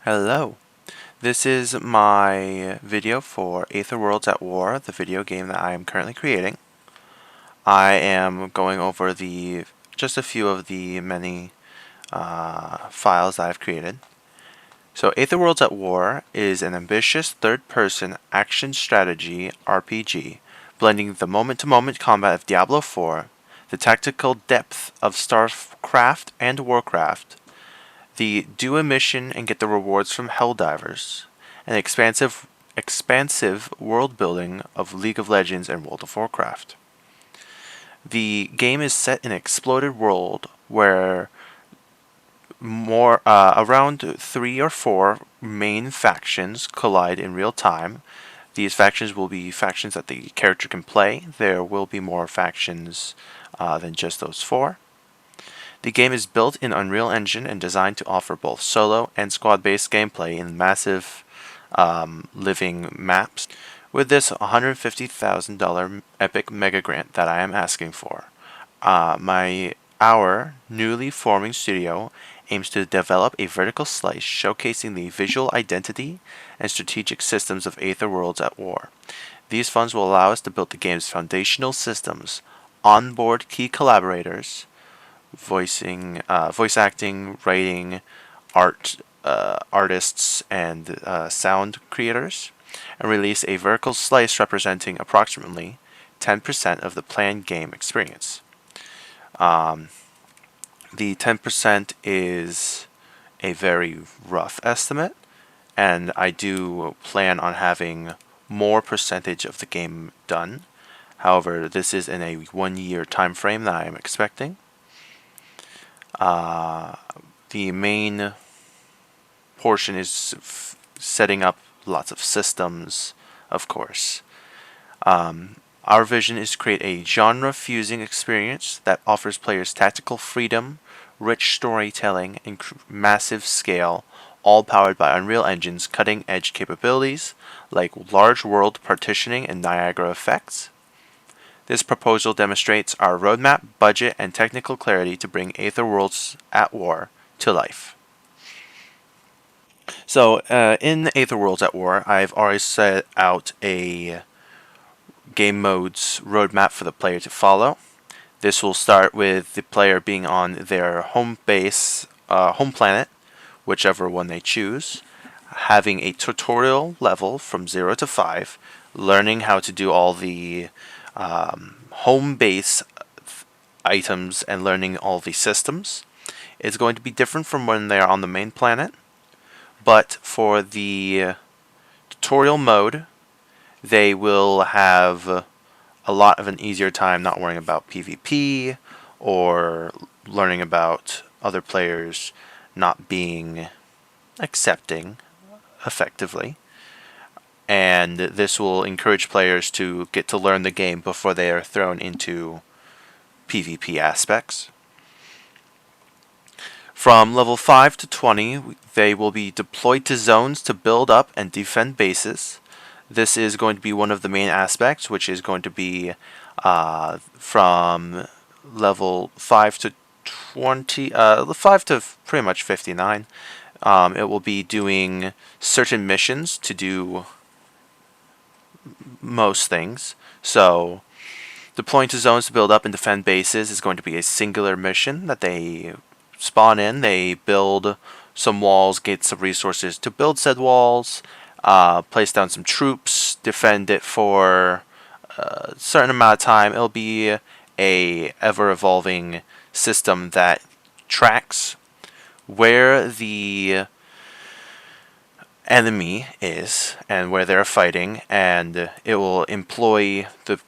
Hello. This is my video for Aether Worlds at War, the video game that I am currently creating. I am going over just a few of the many files that I've created. So Aether Worlds at War is an ambitious third-person action strategy RPG, blending the moment-to-moment combat of Diablo 4, the tactical depth of StarCraft and Warcraft, the do a mission and get the rewards from Helldivers, and expansive world building of League of Legends and World of Warcraft. The game is set in an exploded world where around 3 or 4 main factions collide in real time. These factions will be factions that the character can play. There will be more factions than just those 4. The game is built in Unreal Engine and designed to offer both solo and squad-based gameplay in massive living maps. With this $150,000 epic mega grant that I am asking for, our newly forming studio aims to develop a vertical slice showcasing the visual identity and strategic systems of Aether Worlds at War. These funds will allow us to build the game's foundational systems, onboard key collaborators, voice acting, writing, artists, and sound creators, and release a vertical slice representing approximately 10% of the planned game experience. The 10% is a very rough estimate, and I do plan on having more percentage of the game done. However, this is in a 1-year time frame that I am expecting. The main portion is setting up lots of systems, of course. Our vision is to create a genre-fusing experience that offers players tactical freedom, rich storytelling, and massive scale, all powered by Unreal Engine's cutting-edge capabilities like large world partitioning and Niagara effects. This proposal demonstrates our roadmap, budget, and technical clarity to bring Aether Worlds at War to life. So, in Aether Worlds at War, I've already set out a game modes roadmap for the player to follow. This will start with the player being on their home base, home planet, whichever one they choose, having a tutorial level from 0 to 5, learning how to do all the home base items and learning all the systems. It's going to be different from when they're on the main planet, but for the tutorial mode, they will have a lot of an easier time not worrying about PvP or learning about other players not being accepting effectively. And this will encourage players to get to learn the game before they are thrown into PvP aspects. From level 5 to 20, they will be deployed to zones to build up and defend bases. This is going to be one of the main aspects, which is going to be from level 5 to 20, 5 to pretty much 59. It will be doing certain missions to do most things. So, deploying to zones to build up and defend bases is going to be a singular mission that they spawn in. They build some walls, get some resources to build said walls, place down some troops, defend it for a certain amount of time. It'll be a ever-evolving system that tracks where the enemy is and where they're fighting, and it will employ the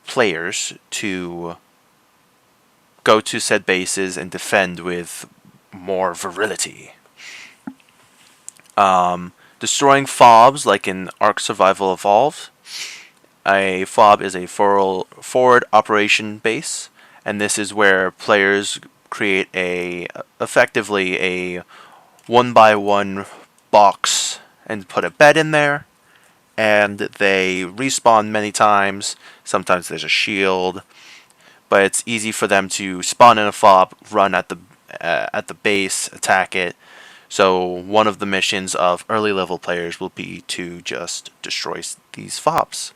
players to go to said bases and defend with more virility. Destroying fobs, like in Ark Survival Evolved. A fob is a forward operation base, and this is where players create effectively a 1x1 box and put a bed in there, and they respawn many times. Sometimes there's a shield, but it's easy for them to spawn in a fob, run at the base, attack it. So one of the missions of early level players will be to just destroy these fobs.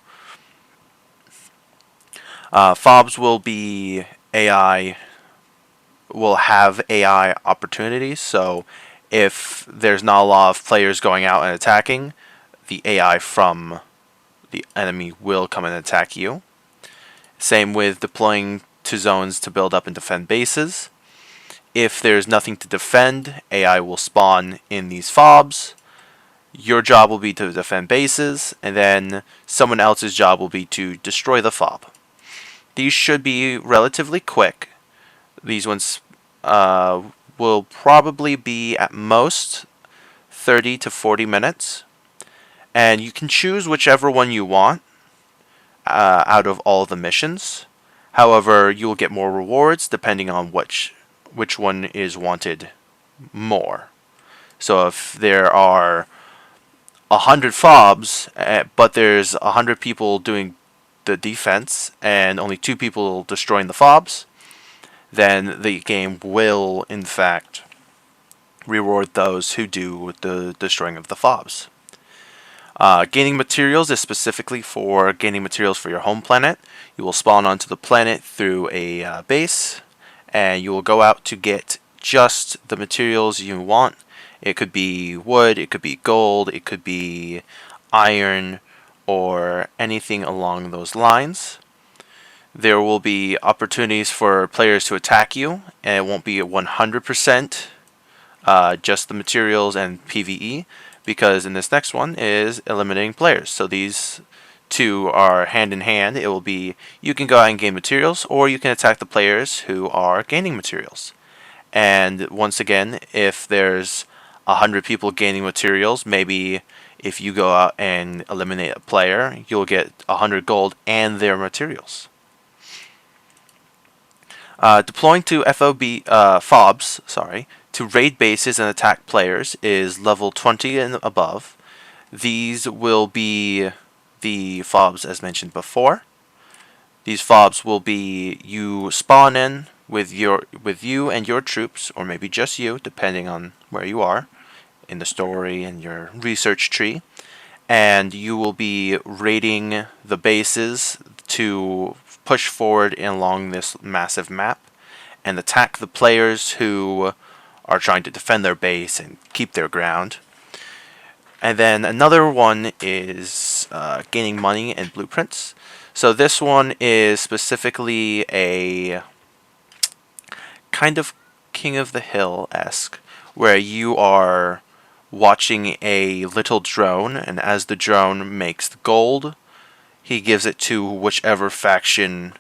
Fobs will be AI, will have AI opportunities. So if there's not a lot of players going out and attacking, the AI from the enemy will come and attack you. Same with deploying to zones to build up and defend bases. If there's nothing to defend, AI will spawn in these fobs. Your job will be to defend bases, and then someone else's job will be to destroy the fob. These should be relatively quick. These ones will probably be at most 30 to 40 minutes. And you can choose whichever one you want out of all the missions. However, you will get more rewards depending on which one is wanted more. So if there are 100 fobs, but there's 100 people doing the defense and only 2 people destroying the fobs, then the game will, in fact, reward those who do the destroying of the fobs. Gaining materials is specifically for gaining materials for your home planet. You will spawn onto the planet through a base, and you will go out to get just the materials you want. It could be wood, it could be gold, it could be iron, or anything along those lines. There will be opportunities for players to attack you, and it won't be 100% just the materials and PvE, because in this next one is eliminating players. So these two are hand in hand. It will be you can go out and gain materials, or you can attack the players who are gaining materials. And once again, if there's 100 people gaining materials, maybe if you go out and eliminate a player, you'll get 100 gold and their materials. Deploying to fobs, to raid bases and attack players is level 20 and above. These will be the fobs as mentioned before. These fobs will be you spawn in with you and your troops, or maybe just you, depending on where you are in the story and your research tree. And you will be raiding the bases to push forward along this massive map and attack the players who are trying to defend their base and keep their ground. And then another one is gaining money and blueprints. So this one is specifically a kind of King of the Hill-esque, where you are watching a little drone, and as the drone makes gold, he gives it to whichever faction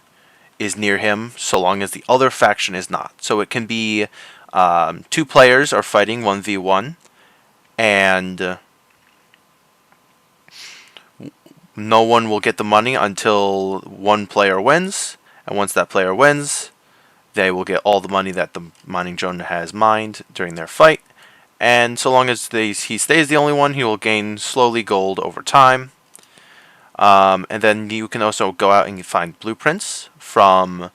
is near him, so long as the other faction is not. So it can be 2 players are fighting 1v1, and no one will get the money until one player wins, and once that player wins, they will get all the money that the mining drone has mined during their fight. And so long as he stays the only one, he will gain slowly gold over time. And then you can also go out and find blueprints from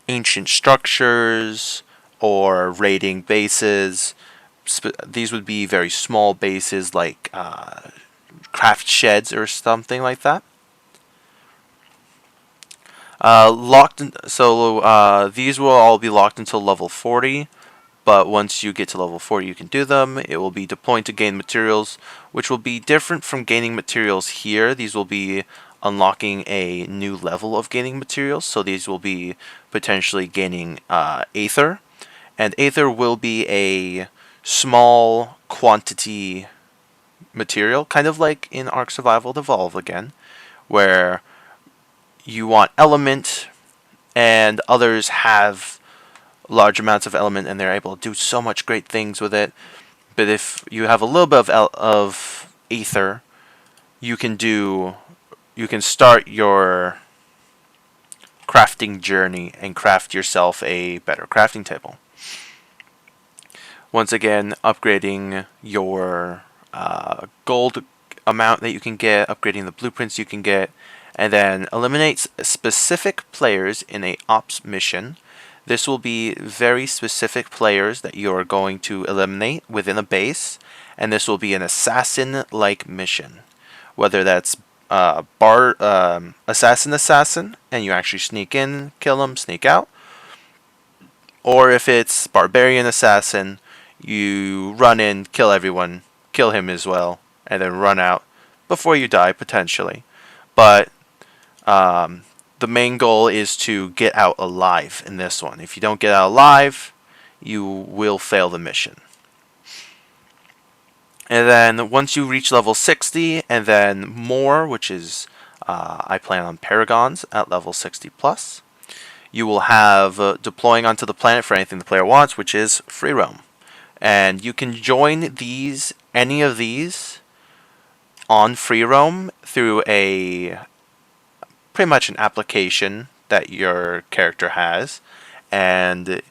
ancient structures or raiding bases. These would be very small bases like craft sheds or something like that. These will all be locked until level 40. But once you get to level 40, you can do them. It will be deploying to gain materials, which will be different from gaining materials here. These will be unlocking a new level of gaining materials. So these will be potentially gaining Aether. And Aether will be a small quantity material, kind of like in Ark Survival Evolve again, where you want element and others have large amounts of element and they're able to do so much great things with it. But if you have a little bit of Aether, you can start your crafting journey and craft yourself a better crafting table. Once again, upgrading your gold amount that you can get, upgrading the blueprints you can get, and then eliminate specific players in a ops mission. This will be very specific players that you are going to eliminate within a base, and this will be an assassin-like mission. Whether that's assassin, and you actually sneak in, kill them, sneak out, or if it's barbarian assassin, you run in, kill everyone, kill him as well, and then run out before you die potentially. But the main goal is to get out alive in this one. If you don't get out alive, you will fail the mission. And then once you reach level 60 and then more, which is I plan on Paragons at level 60 plus, you will have deploying onto the planet for anything the player wants, which is free roam. And you can join any of these on free roam through pretty much an application that your character has, and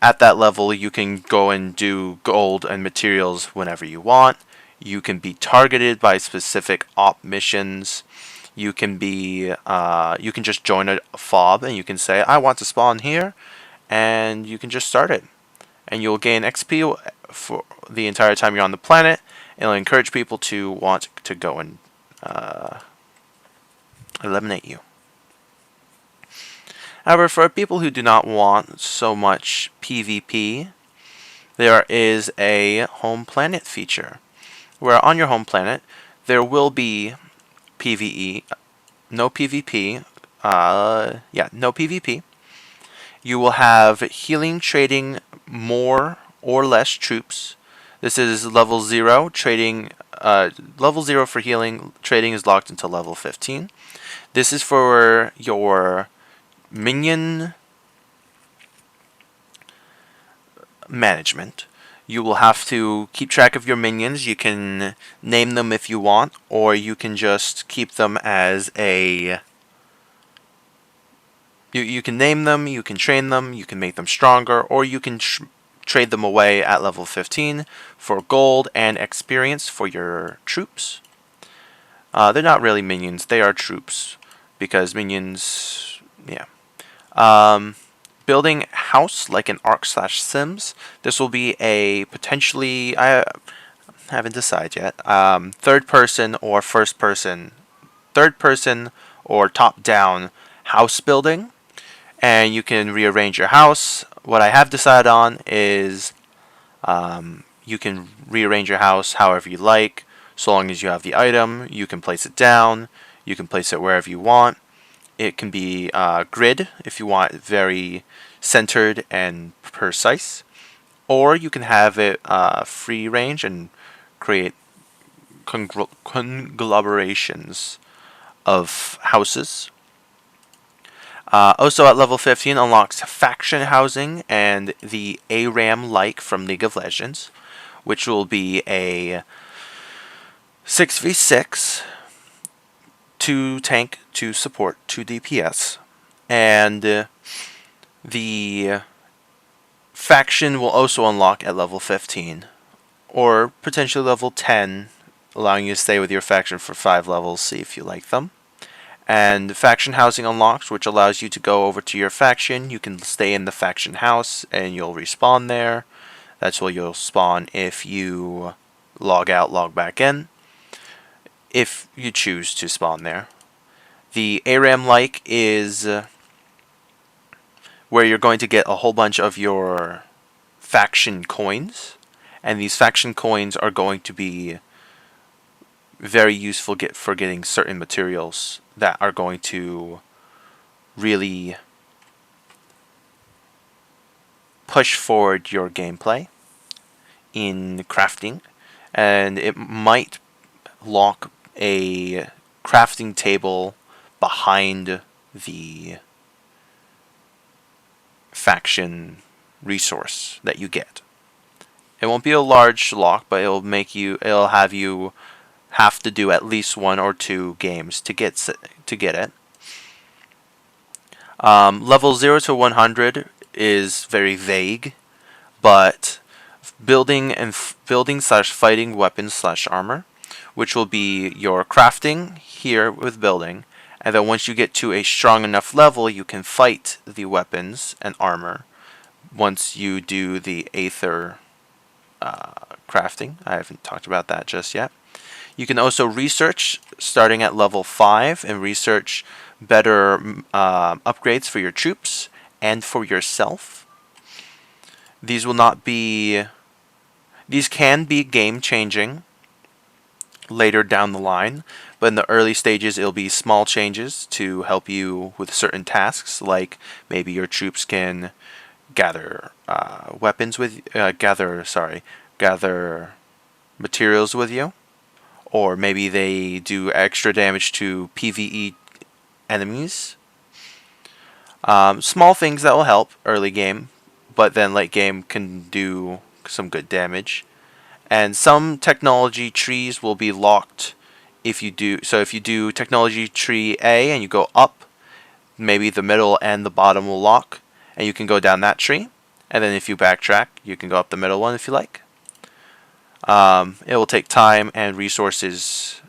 at that level you can go and do gold and materials whenever you want. You can be targeted by specific op missions. You can just join a fob and you can say, I want to spawn here, and you can just start it, and you'll gain XP for the entire time you're on the planet. It'll encourage people to want to go and eliminate you. However, for people who do not want so much PvP, there is a home planet feature, where on your home planet there will be PvE, no PvP, no PvP. You will have healing trading more or less troops. This is level 0 trading. Level 0 for healing trading is locked until level 15. This is for your minion management. You will have to keep track of your minions. You can name them if you want, or you can just keep them as a... You can name them, you can train them, you can make them stronger, or you can trade them away at level 15 for gold and experience for your troops. They're not really minions, they are troops, because minions, yeah. Building house like in Ark/Sims. This will be a potentially, I haven't decided yet, third person or top down house building, and you can rearrange your house. What I have decided on is you can rearrange your house however you like, so long as you have the item. You can place it down, you can place it wherever you want. It can be grid if you want it very centered and precise, or you can have it free range and create conglomerations of houses. Also at level 15 unlocks faction housing and the ARAM-like from League of Legends, which will be a 6v6, 2 tank, 2 support, 2 DPS, and the faction will also unlock at level 15, or potentially level 10, allowing you to stay with your faction for 5 levels, see if you like them. And faction housing unlocks, which allows you to go over to your faction. You can stay in the faction house and you'll respawn there. That's where you'll spawn if you log out, log back in, if you choose to spawn there. The ARAM-like is where you're going to get a whole bunch of your faction coins, and these faction coins are going to be very useful for getting certain materials that are going to really push forward your gameplay in crafting, and it might lock a crafting table behind the faction resource that you get. It won't be a large lock, but it'll have you have to do at least 1 or 2 games to get it. Level 0 to 100 is very vague, but building slash fighting weapons slash armor, which will be your crafting here with building, And then once you get to a strong enough level, you can fight the weapons and armor once you do the Aether crafting. I haven't talked about that just yet. You can also research starting at level 5 and research better upgrades for your troops and for yourself. These can be game changing later down the line, but in the early stages it'll be small changes to help you with certain tasks, like maybe your troops can gather gather materials with you, or maybe they do extra damage to PvE enemies. Small things that will help early game, but then late game can do some good damage. And some technology trees will be locked if you do. So if you do technology tree A and you go up, maybe the middle and the bottom will lock, and you can go down that tree. And then if you backtrack, you can go up the middle one if you like. It will take time and resources,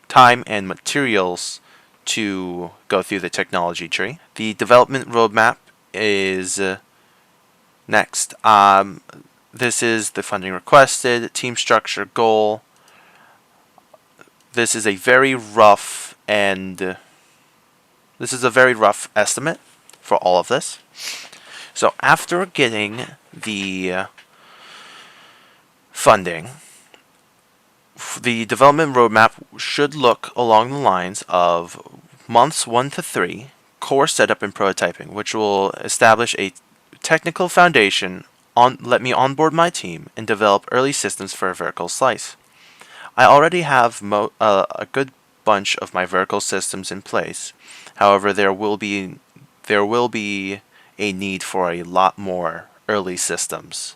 time and materials to go through the technology tree. The development roadmap is next. This is the funding requested, team structure, goal. This is a very rough estimate for all of this. So after getting the funding, the development roadmap should look along the lines of months 1 to 3, core setup and prototyping, which will establish a technical foundation, let me onboard my team, and develop early systems for a vertical slice. I already have a good bunch of my vertical systems in place. However, there will be a need for a lot more early systems.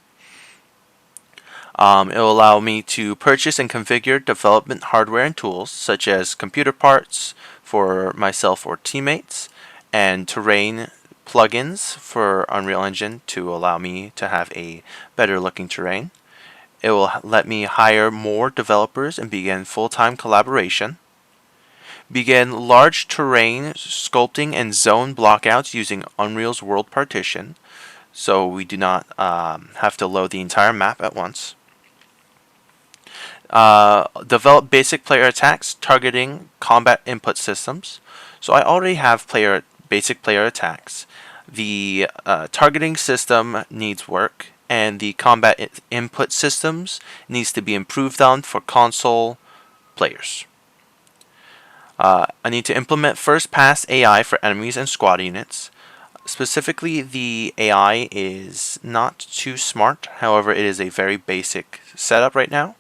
It will allow me to purchase and configure development hardware and tools, such as computer parts for myself or teammates, and terrain plugins for Unreal Engine to allow me to have a better looking terrain. It will let me hire more developers and begin full-time collaboration. Begin large terrain sculpting and zone blockouts using Unreal's world partition, so we do not have to load the entire map at once. Develop basic player attacks targeting combat input systems. So I already have basic player attacks. The targeting system needs work, and the combat input systems needs to be improved on for console players. I need to implement first pass AI for enemies and squad units. Specifically, the AI is not too smart, however it is a very basic setup right now.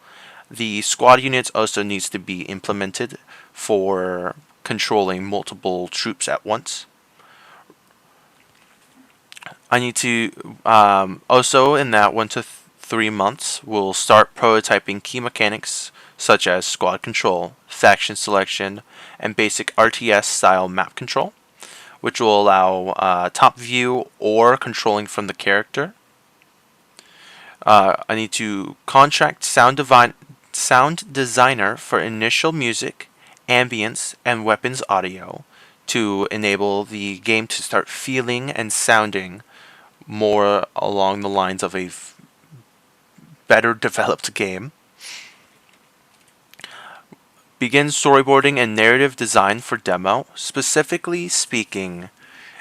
The squad units also needs to be implemented for controlling multiple troops at once. I need to also in that 1 to 3 months we'll start prototyping key mechanics such as squad control, faction selection, and basic RTS style map control, which will allow top view or controlling from the character. I need to contract sound designer for initial music, ambience, and weapons audio to enable the game to start feeling and sounding more along the lines of a better developed game. Begin storyboarding and narrative design for demo. Specifically speaking,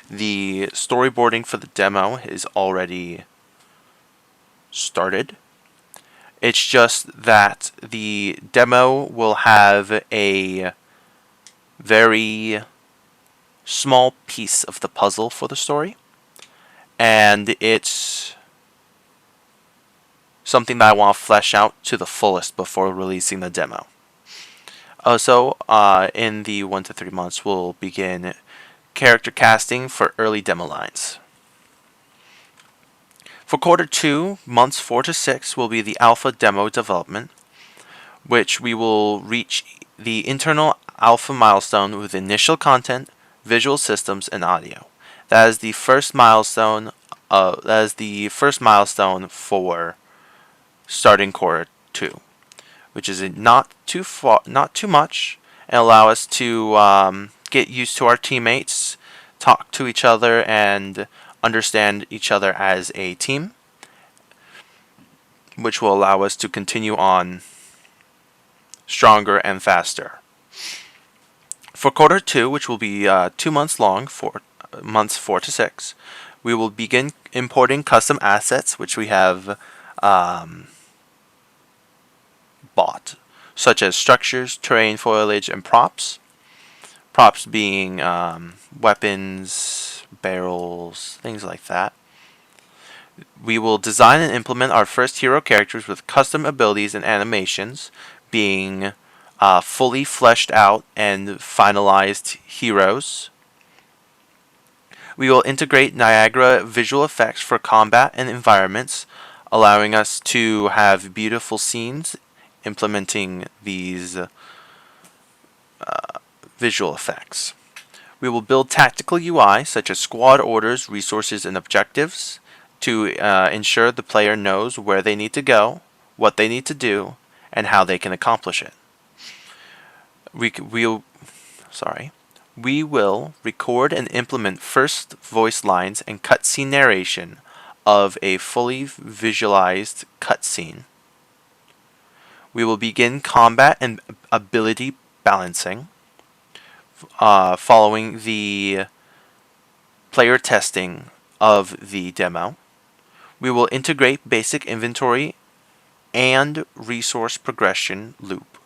the storyboarding for the demo is already started. It's just that the demo will have a very small piece of the puzzle for the story, and it's something that I want to flesh out to the fullest before releasing the demo. Also, in the 1 to 3 months, we'll begin character casting for early demo lines. For quarter 2, months 4 to 6 will be the alpha demo development, which we will reach the internal alpha milestone with initial content, visual systems, and audio. That is the first milestone. For starting quarter 2, which is not too much, and allow us to get used to our teammates, talk to each other, and understand each other as a team, which will allow us to continue on stronger and faster. For quarter 2, which will be 2 months long, for months 4 to 6, we will begin importing custom assets, which we have bought, such as structures, terrain, foliage, and props. Props being weapons, barrels, things like that. We will design and implement our first hero characters with custom abilities and animations, being fully fleshed out and finalized heroes. We will integrate Niagara visual effects for combat and environments, allowing us to have beautiful scenes implementing these visual effects. We will build tactical UI such as squad orders, resources, and objectives to ensure the player knows where they need to go, what they need to do, and how they can accomplish it. We will record and implement first voice lines and cutscene narration of a fully visualized cutscene. We will begin combat and ability balancing following the player testing of the demo. We will integrate basic inventory and resource progression loop.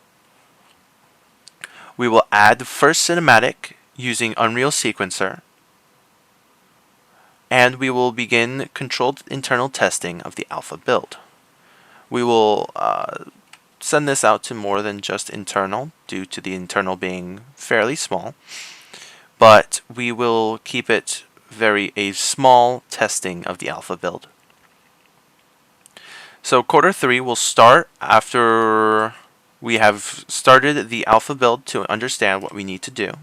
We will add the first cinematic using Unreal Sequencer, and we will begin controlled internal testing of the alpha build. We will send this out to more than just internal, due to the internal being fairly small, but we will keep it a small testing of the alpha build. So quarter 3 will start after we have started the alpha build to understand what we need to do,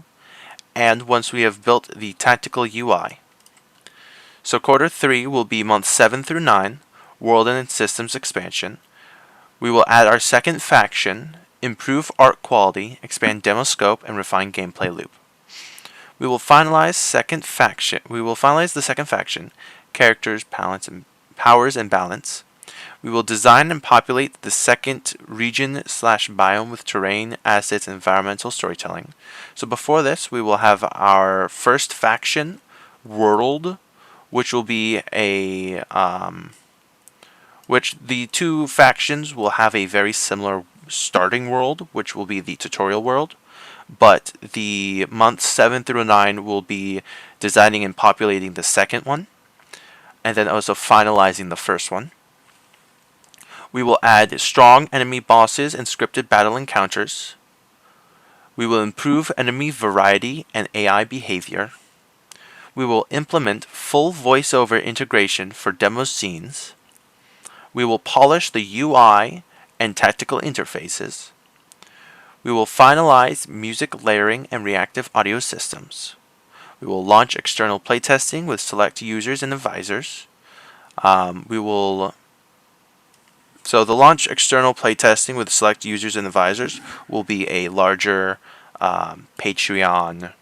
and once we have built the tactical UI. So quarter 3 will be months 7 through 9, world and systems expansion. We will add our second faction, improve art quality, expand demo scope, and refine gameplay loop. We will finalize the second faction, characters, powers, and balance. We will design and populate the second region/biome with terrain, assets, and environmental storytelling. So before this, we will have our first faction, world, which will be which the two factions will have a very similar starting world, which will be the tutorial world, but the months 7 through 9 will be designing and populating the second one, and then also finalizing the first one. We will add strong enemy bosses and scripted battle encounters. We will improve enemy variety and AI behavior. We will implement full voiceover integration for demo scenes. We will polish the UI and tactical interfaces. We will finalize music layering and reactive audio systems. We will launch external playtesting with select users and advisors. So the launch external playtesting with select users and advisors will be a larger Patreon.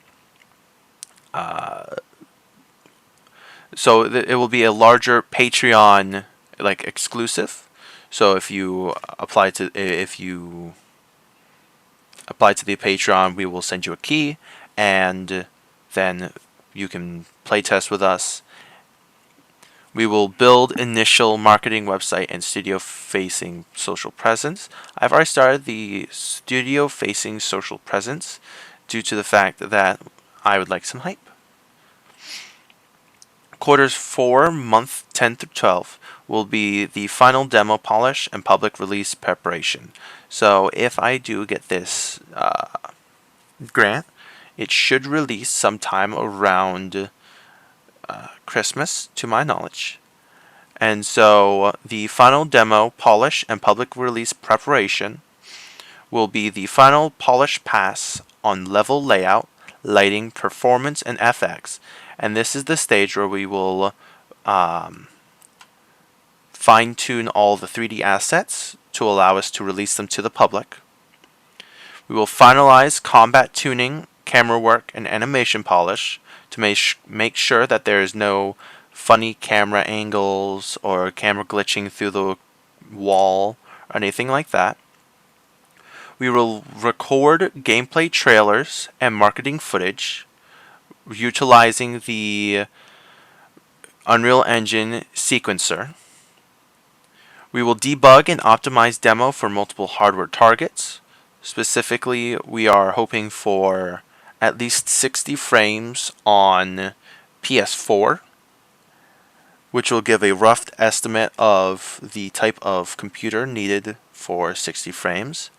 It will be a larger Patreon exclusive. So if you apply to the Patreon, we will send you a key, and then you can playtest with us. We will build initial marketing website and studio-facing social presence. I've already started the studio-facing social presence due to the fact that I would like some hype. Quarters 4, month 10 through 12, will be the final demo polish and public release preparation. So if I do get this grant, it should release sometime around Christmas, to my knowledge. And so the final demo, polish, and public release preparation will be the final polish pass on level layout, lighting, performance, and FX. And this is the stage where we will fine-tune all the 3D assets to allow us to release them to the public. We will finalize combat tuning, camera work, and animation polish to make sure that there is no funny camera angles or camera glitching through the wall or anything like that. We will record gameplay trailers and marketing footage utilizing the Unreal Engine sequencer. We will debug and optimize demo for multiple hardware targets. Specifically, we are hoping for at least 60 frames on PS4, which will give a rough estimate of the type of computer needed for 60 frames,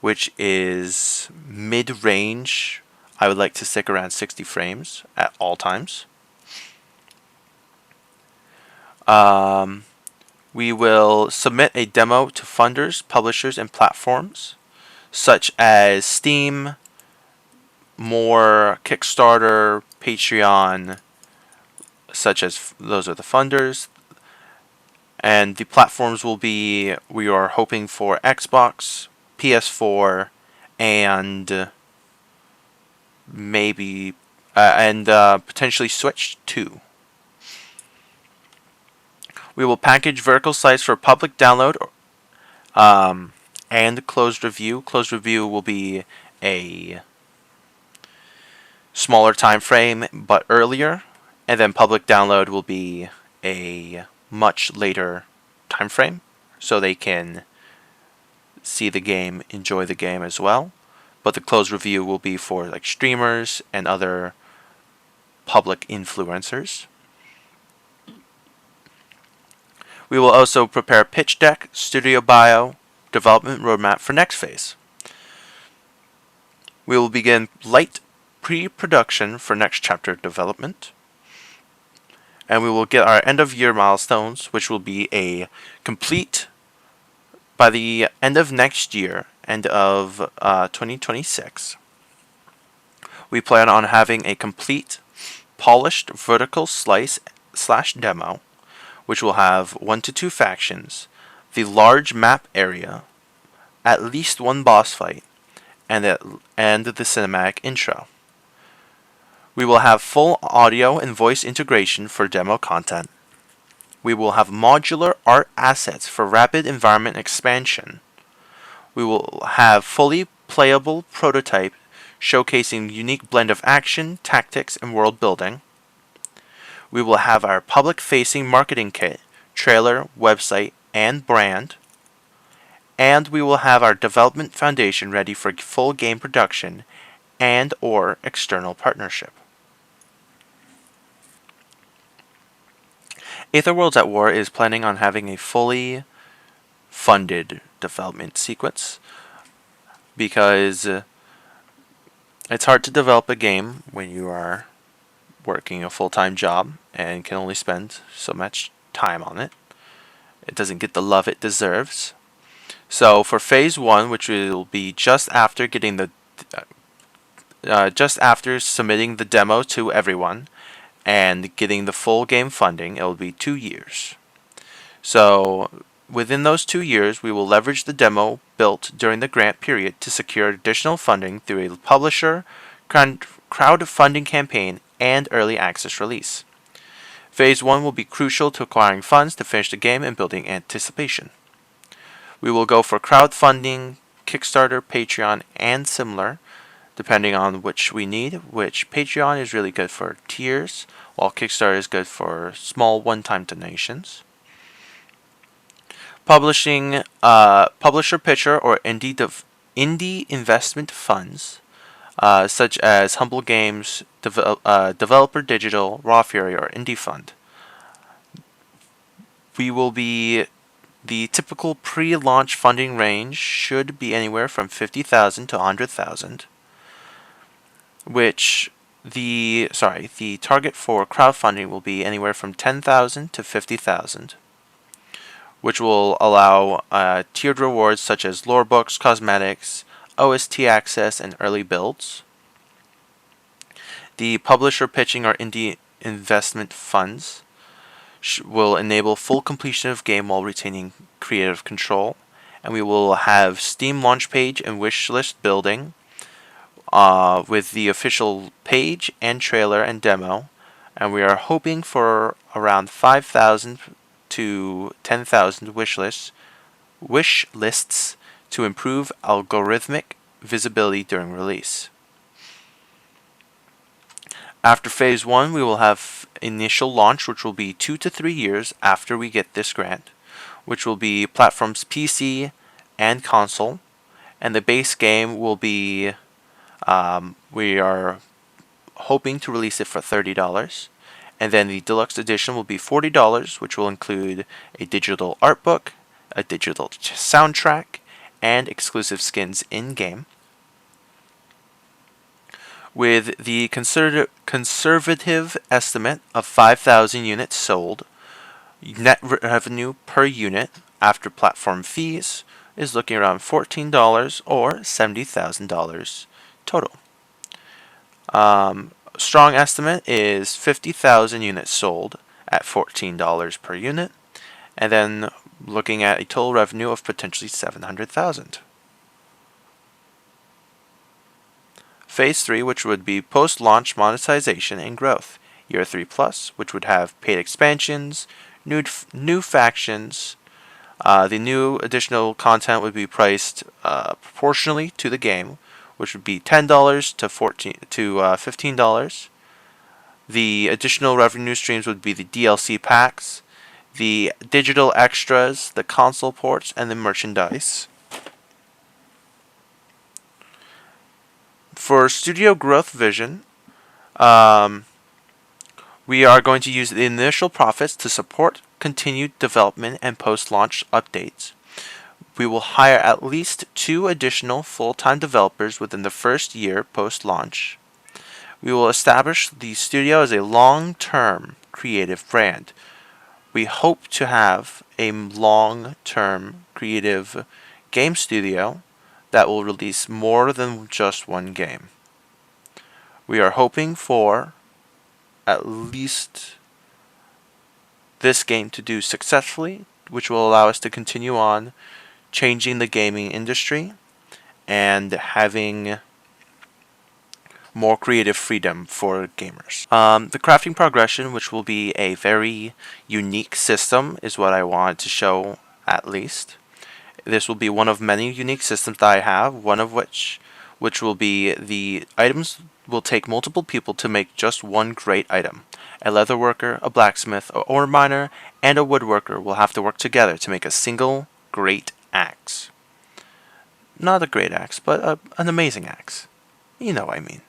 which is mid-range. I would like to stick around 60 frames at all times. We will submit a demo to funders, publishers, and platforms such as Steam, more Kickstarter, Patreon, such as those are the funders. And the platforms will be, we are hoping for Xbox, PS4, and maybe, potentially Switch 2. We will package vertical slices for public download and closed review. Closed review will be a smaller time frame but earlier, and then public download will be a much later time frame, so they can see the game, enjoy the game as well. But the closed review will be for like streamers and other public influencers. We will also prepare pitch deck, studio bio, development roadmap for next phase. We will begin light pre-production for next chapter development. And we will get our end of year milestones, which will be a complete by the end of next year, end of 2026. We plan on having a complete polished vertical slice / demo, which will have 1 to 2 factions, the large map area, at least one boss fight, and the cinematic intro. We will have full audio and voice integration for demo content. We will have modular art assets for rapid environment expansion. We will have fully playable prototype showcasing unique blend of action, tactics, and world building. We will have our public-facing marketing kit, trailer, website, and brand. And we will have our development foundation ready for full game production and or external partnership. Aether Worlds at War is planning on having a fully funded development sequence because it's hard to develop a game when you are working a full-time job and can only spend so much time on it. It doesn't get the love it deserves. So for phase 1, which will be just after getting just after submitting the demo to everyone and getting the full game funding, it will be 2 years. So within those 2 years, we will leverage the demo built during the grant period to secure additional funding through a publisher, crowdfunding campaign, and early access release. Phase 1 will be crucial to acquiring funds to finish the game and building anticipation. We will go for crowdfunding, Kickstarter, Patreon, and similar, depending on which we need, which Patreon is really good for tiers, while Kickstarter is good for small one-time donations. Publishing, publisher pitcher or indie investment funds, such as Humble Games, Developer Digital, Raw Fury, or Indie Fund. We will be the typical pre-launch funding range should be anywhere from $50,000 to $100,000, which the target for crowdfunding will be anywhere from $10,000 to $50,000, which will allow tiered rewards such as lore books, cosmetics, OST access, and early builds. The publisher pitching or indie investment funds will enable full completion of game while retaining creative control, and we will have Steam launch page and wish list building, with the official page and trailer and demo, and we are hoping for around 5,000 to 10,000 wish lists to improve algorithmic visibility during release. After Phase 1, we will have initial launch, which will be 2 to 3 years after we get this grant, which will be platforms PC and console, and the base game will be, we are hoping to release it for $30, and then the deluxe edition will be $40, which will include a digital art book, a digital soundtrack, and exclusive skins in-game. With the conservative estimate of 5,000 units sold, net revenue per unit after platform fees is looking around $14 or $70,000 total. Strong estimate is 50,000 units sold at $14 per unit, and then looking at a total revenue of potentially $700,000. Phase 3, which would be post-launch monetization and growth. Year 3 Plus, which would have paid expansions, new factions. The new additional content would be priced proportionally to the game, which would be $10 to $15. The additional revenue streams would be the DLC packs, the digital extras, the console ports, and the merchandise. For studio growth vision, we are going to use the initial profits to support continued development and post-launch updates. We will hire at least 2 additional full-time developers within the first year post-launch. We will establish the studio as a long-term creative brand. We hope to have a long-term creative game studio that will release more than just one game. We are hoping for at least this game to do successfully, which will allow us to continue on changing the gaming industry and having more creative freedom for gamers. The crafting progression, which will be a very unique system, is what I wanted to show at least. This will be one of many unique systems that I have, one of which will be the items will take multiple people to make just one great item. A leather worker, a blacksmith, an ore miner, and a woodworker will have to work together to make a single great axe. Not a great axe, but an amazing axe. You know what I mean.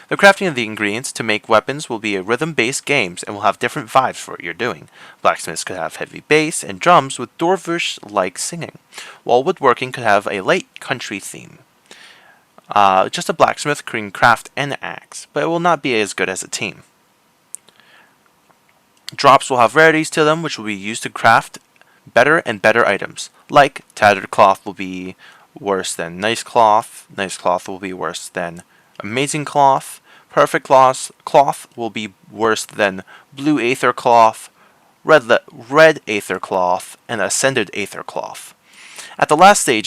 The crafting of the ingredients to make weapons will be a rhythm-based game and will have different vibes for what you're doing. Blacksmiths could have heavy bass and drums with Dorvish-like singing, while woodworking could have a light country theme. Just a blacksmith can craft an axe, but it will not be as good as a team. Drops will have rarities to them, which will be used to craft better and better items. Like, tattered cloth will be worse than nice cloth will be worse than amazing cloth, perfect cloth will be worse than blue aether cloth, red aether cloth, and ascended aether cloth. At the last 3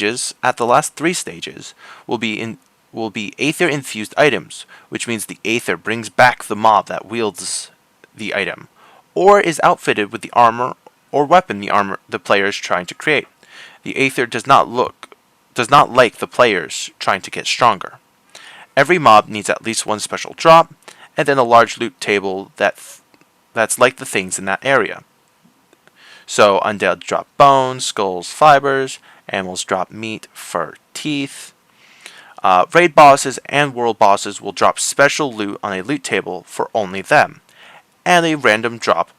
stages, will be aether infused items, which means the aether brings back the mob that wields the item, or is outfitted with the armor or weapon the player is trying to create. The aether does not like the players trying to get stronger. Every mob needs at least one special drop, and then a large loot table that's like the things in that area. So undead drop bones, skulls, fibers, animals drop meat, fur, teeth. Raid bosses and world bosses will drop special loot on a loot table for only them, and a random drop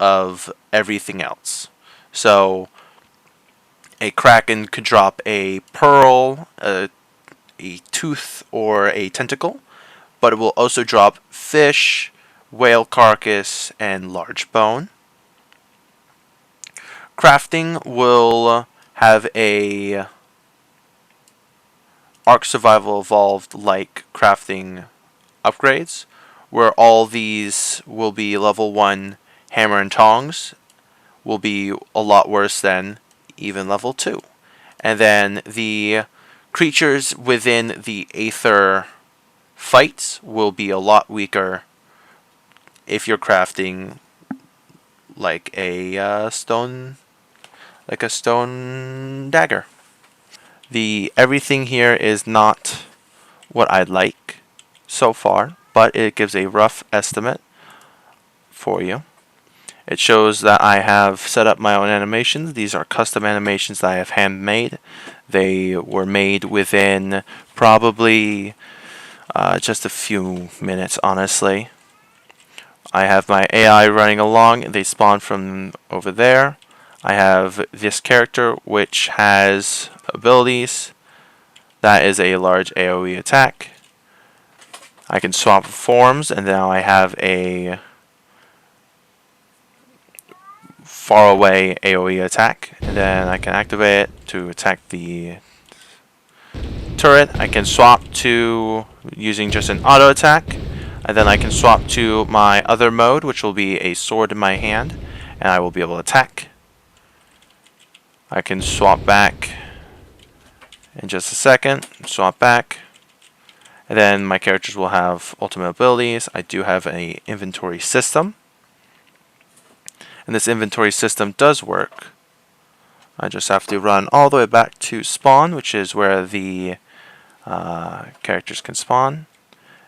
of everything else. So a kraken could drop a pearl, a tooth, or a tentacle, but it will also drop fish, whale carcass, and large bone. Crafting will have a Ark Survival Evolved like crafting upgrades, where all these will be level 1 hammer and tongs, will be a lot worse than even level 2. And then the creatures within the Aether fights will be a lot weaker if you're crafting like a stone dagger. The everything here is not what I'd like so far, but it gives a rough estimate for you. It shows that I have set up my own animations. These are custom animations that I have handmade. They were made within probably just a few minutes, honestly. I have my AI running along. They spawn from over there. I have this character which has abilities. That is a large AoE attack. I can swap forms, and now I have a far away AoE attack. And then I can activate it to attack the turret. I can swap to using just an auto attack. And then I can swap to my other mode, which will be a sword in my hand, and I will be able to attack. I can swap back in just a second, swap back, and then my characters will have ultimate abilities. I do have an inventory system, and this inventory system does work. I just have to run all the way back to spawn, which is where the characters can spawn.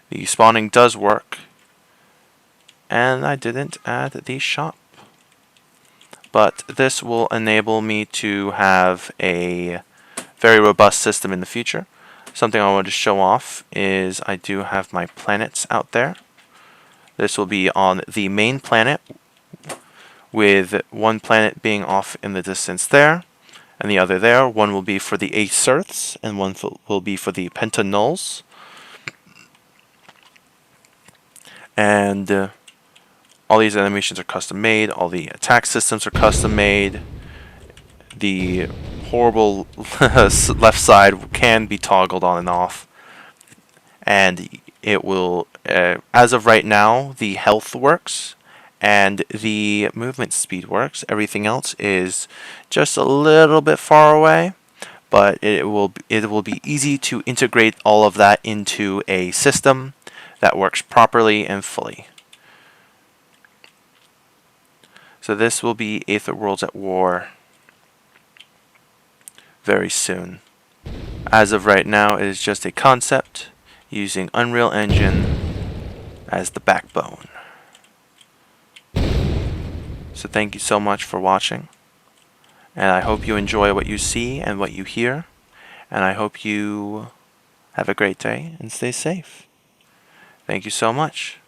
The spawning does work, and I didn't add the shop. But this will enable me to have a very robust system in the future. Something I want to show off is I do have my planets out there. This will be on the main planet, with one planet being off in the distance there, and the other there. One will be for the Aether's, and one will be for the Pentanulls. And all these animations are custom made. All the attack systems are custom made. The horrible left side can be toggled on and off. And it will, as of right now, the health works and the movement speed works. Everything else is just a little bit far away, but it will be easy to integrate all of that into a system that works properly and fully. So this will be Aether Worlds at War very soon. As of right now, it is just a concept using Unreal Engine as the backbone. So thank you so much for watching, and I hope you enjoy what you see and what you hear, and I hope you have a great day and stay safe. Thank you so much.